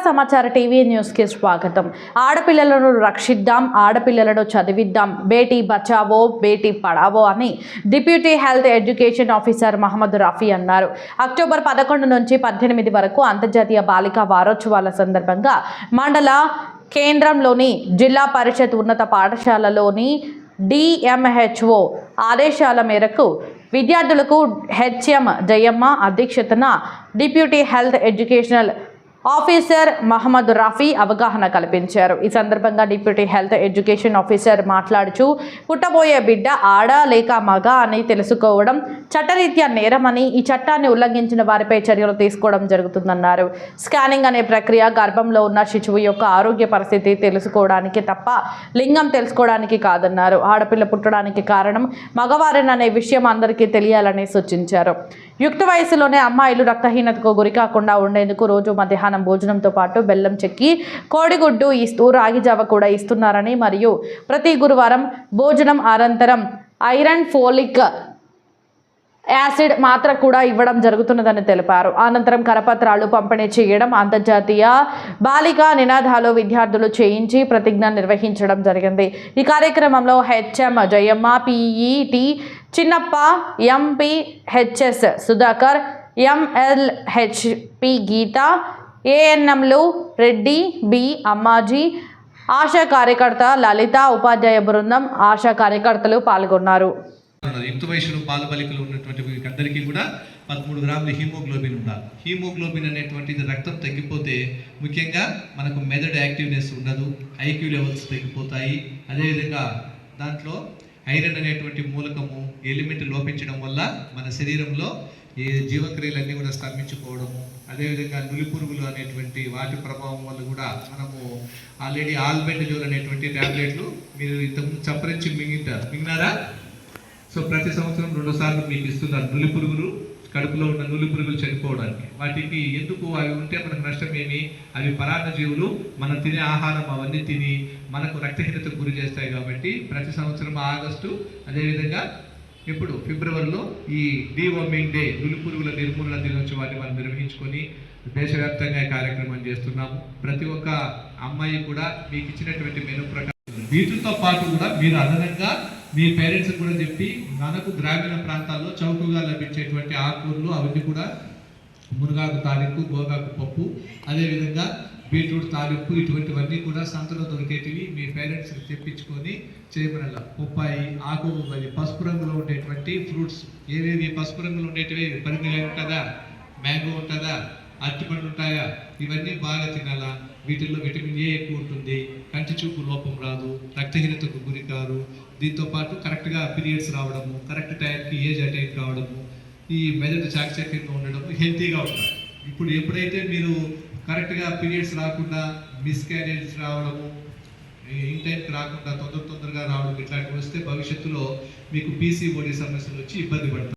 సమాచార TV news కి స్వాగతం. ఆడపిల్లలను రక్షిద్దాం, ఆడపిల్లలను చదివిద్దాం, బేటీ బచావో బేటీ పడావో అని deputy health education officer Mohammed Rafi అన్నారు. అక్టోబర్ 11 నుంచి 18 వరకు అంతర్జాతీయ బాలికా వారోత్సవాల సందర్భంగా మండల కేంద్రంలోని జిల్లా పరిషత్ ఉన్నత పాఠశాలలోని డిఎంహెచ్ఓ ఆదేశాల మేరకు విద్యార్థులకు హెచ్ఎం జయమ్మ అధ్యక్షతన deputy health educational officer Mohammed Rafi అవగాహన కల్పించారు. ఈ సందర్భంగా డిప్యూటీ హెల్త్ ఎడ్యుకేషన్ ఆఫీసర్ మాట్లాడుతూ పుట్టబోయే బిడ్డ ఆడ లేక మగ అని తెలుసుకోవడం చట్టరీత్యా నేరమని, ఈ చట్టాన్ని ఉల్లంఘించిన వారిపై చర్యలు తీసుకోవడం జరుగుతుందన్నారు. స్కానింగ్ అనే ప్రక్రియ గర్భంలో ఉన్న శిశువు యొక్క ఆరోగ్య పరిస్థితి తెలుసుకోవడానికి తప్ప లింగం తెలుసుకోవడానికి కాదన్నారు. ఆడపిల్ల పుట్టడానికి కారణం మగవారేననే విషయం అందరికీ తెలియాలని సూచించారు. యుక్త వయసులోనే అమ్మాయిలు రక్తహీనతకు గురికాకుండా ఉండేందుకు రోజు మధ్యాహ్నం భోజనంతో పాటు బెల్లం చెక్కి కోడిగుడ్డు ఇస్తూ రాగి జావ కూడా ఇస్తున్నారని, మరియు ప్రతి గురువారం భోజనం అనంతరం ఐరన్, ఫోలిక్ యాసిడ్ మాత్ర కూడా ఇవ్వడం జరుగుతున్నదని తెలిపారు. అనంతరం కరపత్రాలు పంపిణీ చేయడం, అంతర్జాతీయ బాలికా నినాదాలు విద్యార్థులు చేయించి ప్రతిజ్ఞ నిర్వహించడం జరిగింది. ఈ కార్యక్రమంలో హెచ్ఎం జయమ్మ, పిఈటి చిన్నప్ప, ఎంపీహెచ్ఎస్ సుధాకర్, ఎంఎల్హెచ్పి గీత, ఏఎన్ఎంలు రెడ్డి, బి అమ్మాజీ, ఆశా కార్యకర్త లలిత, ఉపాధ్యాయ బృందం, ఆశా కార్యకర్తలు పాల్గొన్నారు. యుక్త వయసులో బాలబాలికలు ఉన్నటువంటి అందరికీ కూడా 13 గ్రాముల హీమోగ్లోబిన్ ఉండాలి. హీమోగ్లోబిన్ అనేటువంటిది రక్తం తగ్గిపోతే ముఖ్యంగా మనకు మెదడు యాక్టివ్నెస్ ఉండదు, ఐక్యూ లెవెల్స్ తగ్గిపోతాయి. అదేవిధంగా దాంట్లో ఐరన్ అనేటువంటి మూలకము ఎలిమెంట్ లోపించడం వల్ల మన శరీరంలో ఈ జీవక్రియలన్నీ కూడా స్తంభించుకోవడము, అదేవిధంగా నులిపురుగులు అనేటువంటి వాటి ప్రభావం వల్ల కూడా మనము ఆల్రెడీ ఆల్బెండజోల్ అనేటువంటి ట్యాబ్లెట్లు మీరు ఇంతకుముందు చప్పరించి మింగినారా? సో ప్రతి సంవత్సరం 2 సార్లు మీకు ఇస్తున్నారు నులిపురుగులు, కడుపులో ఉన్న నులిపురుగులు చనిపోవడానికి. వాటికి ఎందుకు అవి ఉంటే మనకు నష్టం ఏమి? అవి పరాన్నజీవులు, మనం తినే ఆహారం అవన్నీ తిని మనకు రక్తహీనతకు గురి చేస్తాయి. కాబట్టి ప్రతి సంవత్సరం ఆగస్టు, అదేవిధంగా ఇప్పుడు ఫిబ్రవరిలో ఈ డీవర్మింగ్ డే, నులిపురుగుల నిర్మూలన దినోత్సవాన్ని మనం నిర్వహించుకొని దేశవ్యాప్తంగా ఈ కార్యక్రమం చేస్తున్నాము. ప్రతి ఒక్క అమ్మాయి కూడా మీకు ఇచ్చినటువంటి మెను ప్రకారం వీటితో పాటు కూడా మీరు అదనంగా మీ పేరెంట్స్ కూడా చెప్పి మనకు గ్రామీణ ప్రాంతాల్లో చౌకగా లభించేటువంటి ఆకుకూరలు అవన్నీ కూడా మునగాకు తాలింపు, గోగాకు పప్పు, అదేవిధంగా బీట్రూట్ తాలింపు, ఇటువంటివన్నీ కూడా సంతలో దొరికేటివి మీ పేరెంట్స్ తెప్పించుకొని చేయమనల్లా. బొప్పాయి ఆకు, పసుపు రంగులో ఉండేటువంటి ఫ్రూట్స్ ఏవేవి పసుపు రంగులో ఉండేటివి, పరిమిళ ఉంటుందా, మ్యాంగో ఉంటుందా, అరటిపండు ఉంటాయా, ఇవన్నీ బాగా తినాలా. వీటిల్లో విటమిన్ ఏ ఎక్కువ ఉంటుంది, కంటి చూపు లోపం రాదు, రక్తహీనతకు గురి కారు. దీంతో పాటు కరెక్ట్గా పీరియడ్స్ రావడము, కరెక్ట్ టైంకి ఏజ్ అటైన్ కావడము, ఈ మెదడు చాకచక్యంగా ఉండడము, హెల్తీగా ఉంటారు. ఇప్పుడు ఎప్పుడైతే మీరు కరెక్ట్గా పీరియడ్స్ రాకుండా మిస్క్యారేజ్ రావడము, ఇన్ టైంకి రాకుండా తొందరగా రావడం ఇట్లాంటివి వస్తే భవిష్యత్తులో మీకు పీసీఓడి సమస్యలు వచ్చి ఇబ్బంది పడతారు.